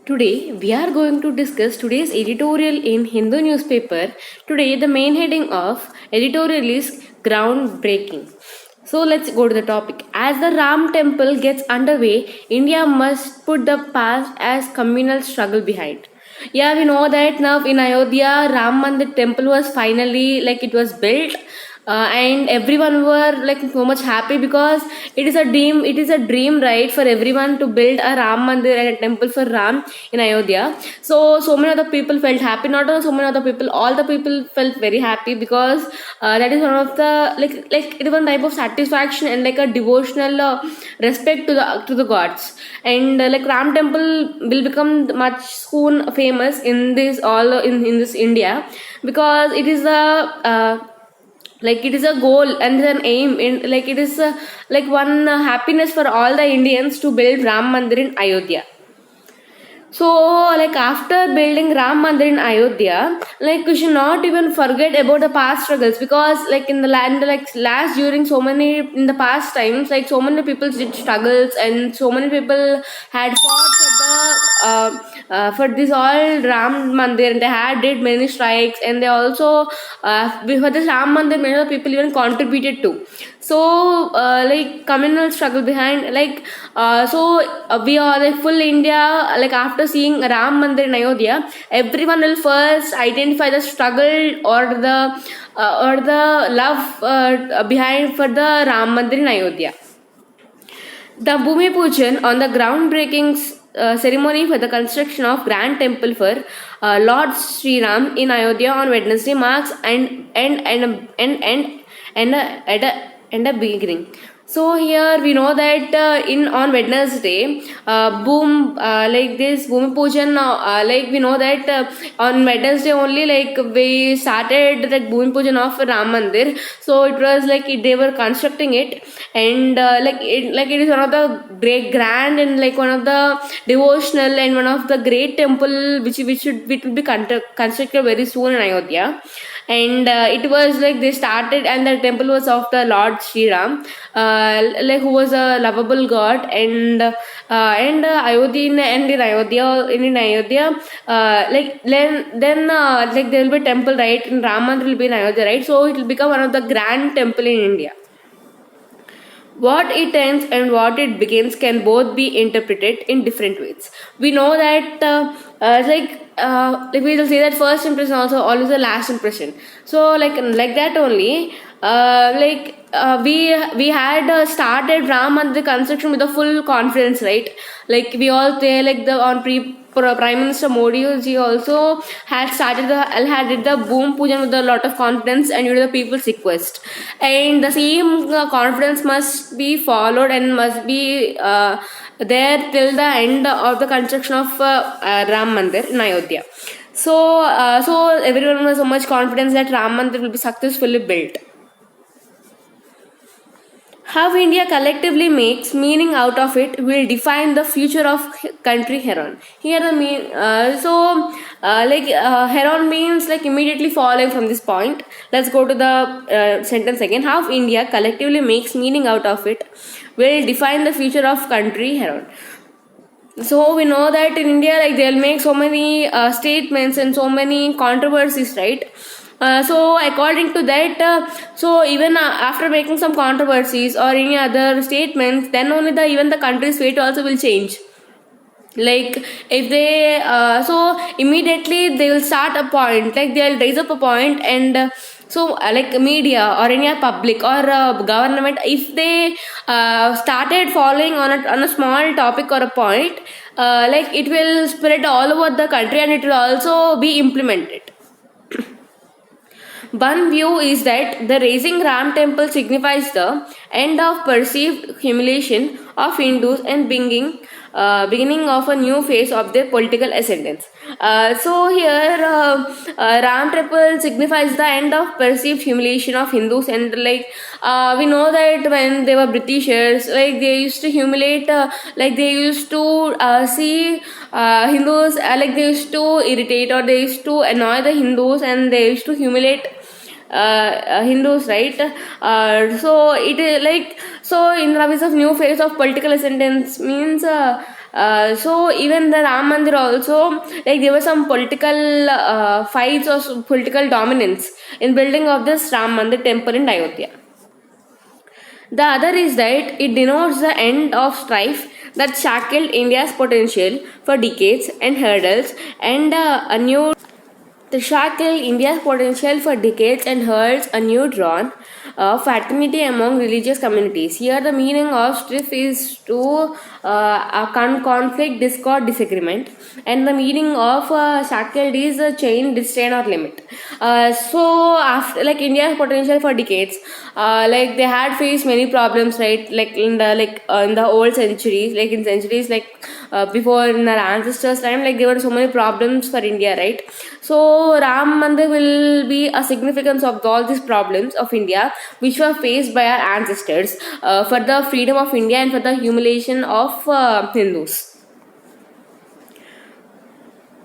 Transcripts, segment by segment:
Today, we are going to discuss today's editorial in Hindu newspaper. Today, the main heading of editorial is groundbreaking. So, let's go to the topic. As the Ram temple gets underway, India must put the past as communal struggle behind. Yeah, we know that now in Ayodhya, Ram Mandir temple was finally it was built, and everyone were so much happy because it is a dream, right, for everyone to build a Ram Mandir and a temple for Ram in Ayodhya. So many other people felt happy. Not only so many other people, all the people felt very happy because that is one of the it is one type of satisfaction and like a devotional respect to the gods. And Ram temple will become much soon famous in this all in this India, because it is a goal and an aim in it is one happiness for all the Indians to build Ram Mandir in Ayodhya. So, after building Ram Mandir in Ayodhya, we should not even forget about the past struggles, because in the land, last during so many in the past times, so many people did struggles and so many people had fought for this all Ram Mandir, and they had did many strikes, and they also for this Ram Mandir many other people even contributed to. So communal struggle behind we are full India, after seeing Ram Mandir in Ayodhya, everyone will first identify the struggle or the love behind for the Ram Mandir in Ayodhya. The Bhumi Pujan on the groundbreaking ceremony for the construction of Grand Temple for Lord Sri Ram in Ayodhya on Wednesday marks and a beginning. So here we know that in on Wednesday, this Bhumi Pujan, we know that on Wednesday only we started the Bhumi Pujan of Ram Mandir. So it was they were constructing it, and it is one of the great grand and one of the devotional and one of the great temple which will be constructed very soon in Ayodhya. And it was they started, and the temple was of the Lord Sri Ram, who was a lovable god. And Ayodhya, and in Ayodhya, there will be temple, right, in Ram Mandir will be in Ayodhya, right, so it will become one of the grand temple in India. What it ends and what it begins can both be interpreted in different ways. We know that we will say that first impression also always the last impression. So like that only, we had started Ram Mandir construction with a full confidence, right? We all say Prime Minister Modi ji also had did the Bhumi Pujan with a lot of confidence and due to the people's request, and the same confidence must be followed and must be there till the end of the construction of Ram Mandir in Ayodhya. So everyone was so much confidence that Ram Mandir will be successfully built. How India collectively makes meaning out of it will define the future of country heron. Here the heron means immediately following from this point. Let's go to the sentence again. How India collectively makes meaning out of it will define the future of country heron. So we know that in India, they'll make so many statements and so many controversies, right? So according to that, so even after making some controversies or any other statements, then only even the country's fate also will change. If they so immediately they will start a point, they'll raise up a point, and media or any public or government, if they started following on a small topic or a point, it will spread all over the country and it will also be implemented. One view is that the raising Ram temple signifies the end of perceived humiliation of Hindus and beginning of a new phase of their political ascendance. So here Ram temple signifies the end of perceived humiliation of Hindus, and we know that when they were Britishers, they used to humiliate, they used to see Hindus, they used to irritate or they used to annoy the Hindus, and they used to humiliate Hindus, right? So it is so in the of new phase of political ascendance means So even the Ram Mandir also, like there were some political fights or some political dominance in building of this Ram Mandir temple in Ayodhya. The other is that it denotes the end of strife that shackled India's potential for decades and hurdles and a new the shackled India's potential for decades and herds a new dawn of fraternity among religious communities. Here, the meaning of strife is to conflict, discord, disagreement, and the meaning of shackled is a chain, restraint, or limit. So, after like India's potential for decades, like they had faced many problems, right? Like in the old centuries, like in centuries before in our ancestors' time, like there were so many problems for India, right? So Ram Mandir will be a significance of all these problems of India, which were faced by our ancestors for the freedom of India and for the humiliation of Hindus.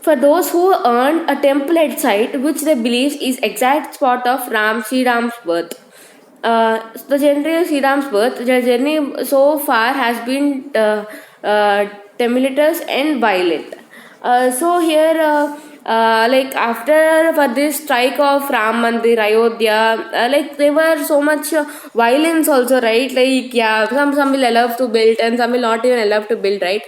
For those who earned a temple at site, which they believe is exact spot of Sri Ram's birth. The journey of Sri Ram's birth, the journey so far has been tumultuous and violent. So here, like after for this strike of Ram Mandir, Ayodhya, like there were so much violence also, right? Like yeah, some will allow to build and some will not even allow to build, right?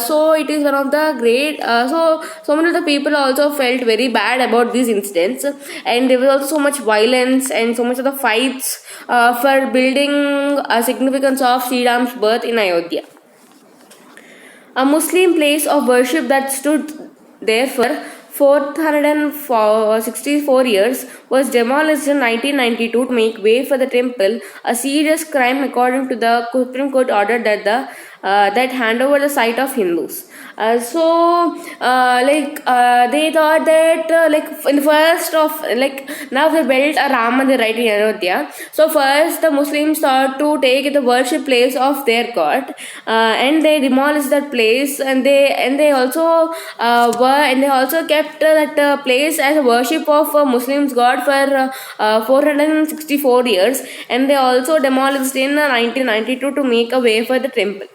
So it is one of the great. So many of the people also felt very bad about these incidents, and there was also so much violence and so much of the fights for building a significance of Sri Ram's birth in Ayodhya. A Muslim place of worship that stood there for 464 years was demolished in 1992 to make way for the temple, a serious crime according to the Supreme Court order that hand over the site of Hindus. They thought that in the first of now they built a Ram Mandir right in Ayodhya. So first the Muslims thought to take the worship place of their god, and they demolished that place, and they also kept that place as a worship of Muslims god for 464 years, and they also demolished in 1992 to make a way for the temple.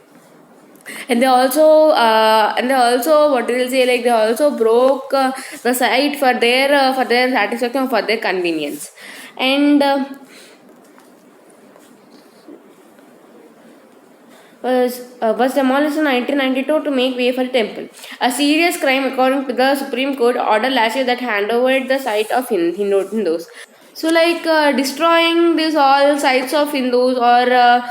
And they also what will say, like they also broke the site for their satisfaction, for their convenience, and was demolished in 1992 to make way for the temple. A serious crime according to the Supreme Court order last year that handed over the site of Hindus. So destroying these all sites of Hindus, or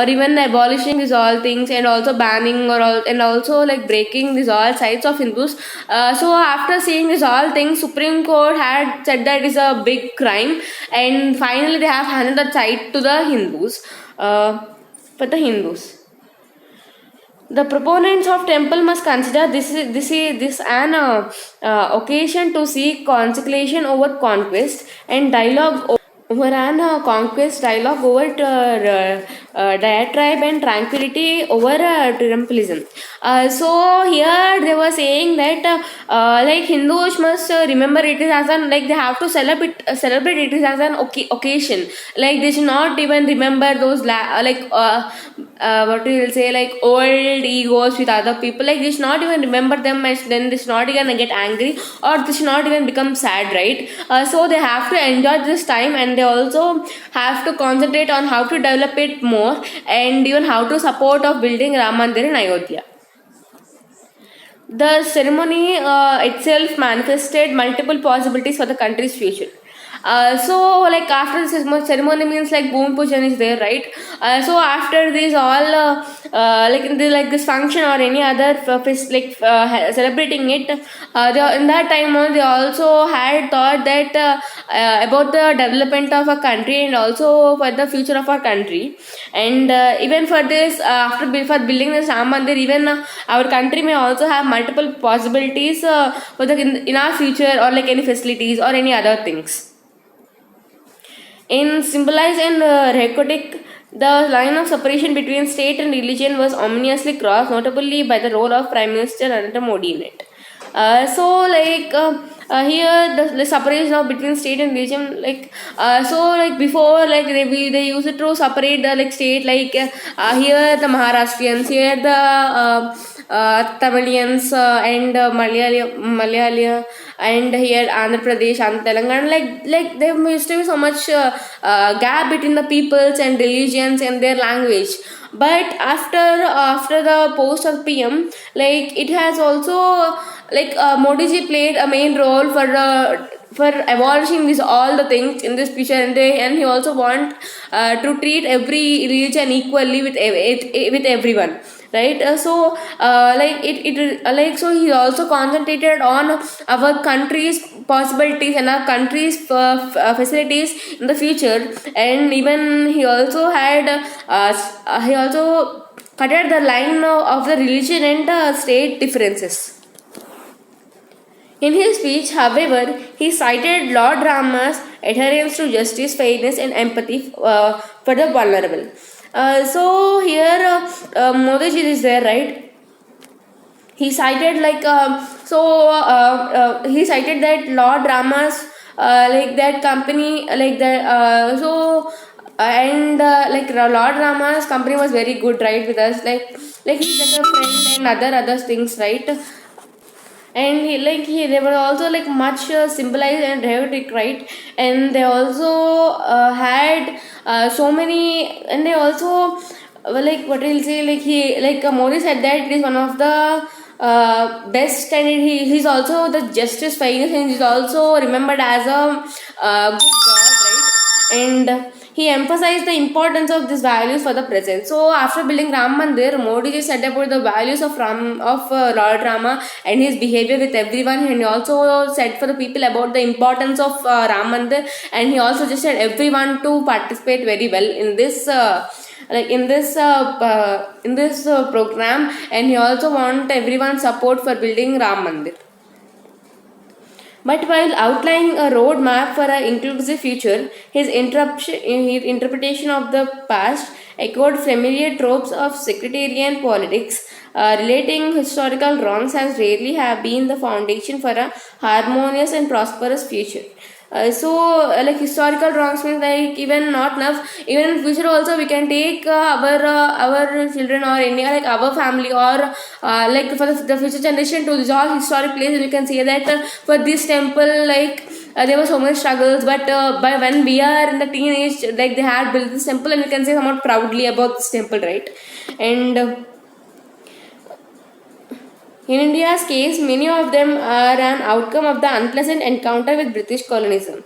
even abolishing these all things, and also banning and also like breaking these all sites of Hindus. So after seeing these all things, Supreme Court had said that is a big crime, and finally they have handed the site to the Hindus. For the Hindus. The proponents of temple must consider this an occasion to seek consecration over conquest, and dialogue over an conquest, dialogue over diatribe, and tranquility over temporism. So here they were saying that Hindus must remember it is as an, like they have to celebrate it is as an occasion. Like they should not even remember those what we will say, like old egos with other people. Like they should not even remember them, and then they should not even get angry, or they should not even become sad, right? So they have to enjoy this time, and they also have to concentrate on how to develop it more, and even how to support of building Ram Mandir in Ayodhya. The ceremony itself manifested multiple possibilities for the country's future. After this ceremony means like Bhumi Pujan is there, right? So after this all this function or any other celebrating it, in that time they also had thought that about the development of a country, and also for the future of our country, and even for this for building this Ram Mandir, even our country may also have multiple possibilities for in our future, or like any facilities or any other things. In symbolized and rhetoric, the line of separation between state and religion was ominously crossed, notably by the role of Prime Minister Narendra Modi in it. Here the separation of between state and religion, before, they used to separate the state, here the Maharashtrians, here the Tamilians and Malayalia and here Andhra Pradesh and Telangana, like there used to be so much gap between the peoples and religions and their language. But after the post of PM, like it has also like Modi ji played a main role for abolishing this all the things in this picture, and he also want to treat every religion equally with everyone, right? So he also concentrated on our country's possibilities and our country's facilities in the future. And even he also cutted the line of the religion and state differences. In his speech, however, he cited Lord Rama's adherence to justice, fairness, and empathy for the vulnerable. So here, Modi ji is there, right? He cited he cited that Lord Rama's like that company like that and like Lord Rama's company was very good, right, with us, like he's like a friend and other things, right? And they were also like much symbolized and rhetoric, right? And they also had so many, and they also like what we'll say, like he like Modi said that it is one of the best, and he's also the justice fairness, and he's also remembered as a good god, right? And he emphasized the importance of these values for the present. So after building Ram Mandir, Modi ji said about the values of Lord Rama and his behavior with everyone, and he also said for the people about the importance of Ram Mandir, and he also just said everyone to participate very well in this. In this program, and he also want everyone's support for building Ram Mandir. But while outlining a roadmap for an inclusive future, his interpretation of the past echoed familiar tropes of sectarian politics, relating historical wrongs as rarely have been the foundation for a harmonious and prosperous future. Like historical wrongs means like even not enough. Even in future also we can take our children or any like our family or like for the future generation to this all historic place, and you can see that for this temple there were so many struggles, but by when we are in the teenage, like they had built this temple, and we can say somewhat proudly about this temple, right? And in India's case, many of them are an outcome of the unpleasant encounter with British colonialism.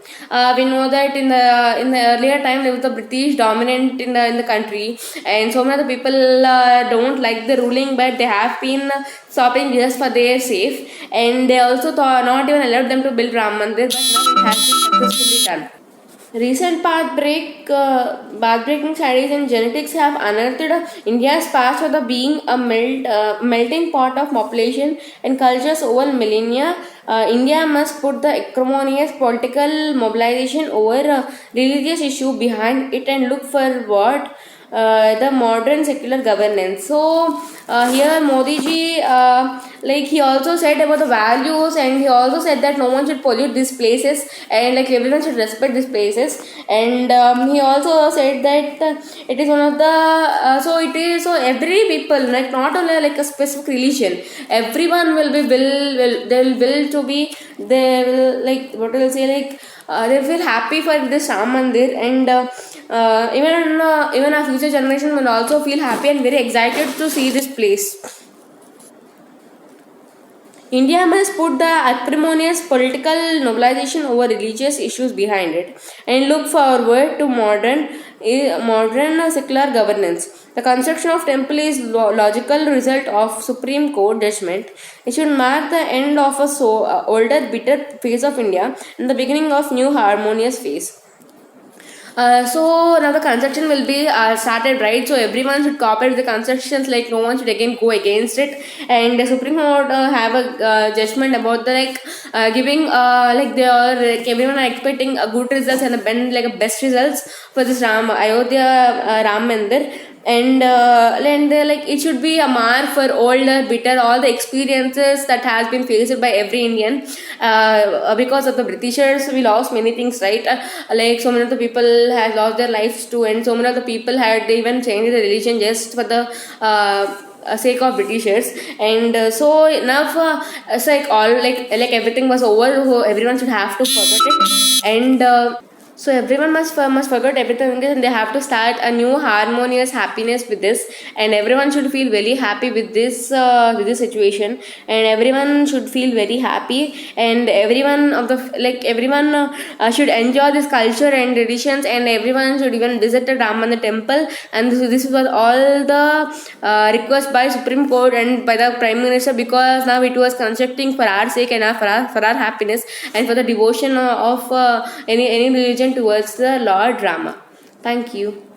We know that in the earlier time there was the British dominant in the country, and so many of the people don't like the ruling, but they have been stopping just for their safe, and they also not even allowed them to build Ram Mandir, but now it has been successfully done. Recent path-breaking studies in genetics have unearthed India's past for the being a melting pot of population and cultures over millennia. India must put the acrimonious political mobilization over a religious issue behind it and look forward the modern secular governance. So here Modi ji like he also said about the values, and he also said that no one should pollute these places, and like everyone should respect these places. And he also said that it is one of the so every people, like not only like a specific religion, everyone will will to be, they will like what will say, like they feel happy for this Ram Mandir, and even our future generation will also feel happy and very excited to see this place. India must put the acrimonious political mobilization over religious issues behind it and look forward to modern secular governance. The construction of temple is logical result of Supreme Court judgment. It should mark the end of a older bitter phase of India and the beginning of new harmonious phase. So now the construction will be started, right? So everyone should cooperate with the constructions, like no one should again go against it. And the Supreme Court have a judgment about the giving like they are like everyone are expecting a good results and a best results for this Ayodhya Ram Mandir. And like it should be a mark for older bitter all the experiences that has been faced by every Indian because of the Britishers. We lost many things, right? Like so many of the people have lost their lives too, and so many of the people had even changed the religion just for the sake of Britishers. And so now it's like all like everything was over, so everyone should have to forget it. And so everyone must forget everything, and they have to start a new harmonious happiness with this, and everyone should feel very happy with this situation, and everyone should feel very happy, and everyone of the everyone should enjoy this culture and traditions, and everyone should even visit the Ram Mandir temple. And this was all the request by Supreme Court and by the Prime Minister, because now it was constructing for our sake and for our happiness, and for the devotion of any religion towards the Lord Rama. Thank you.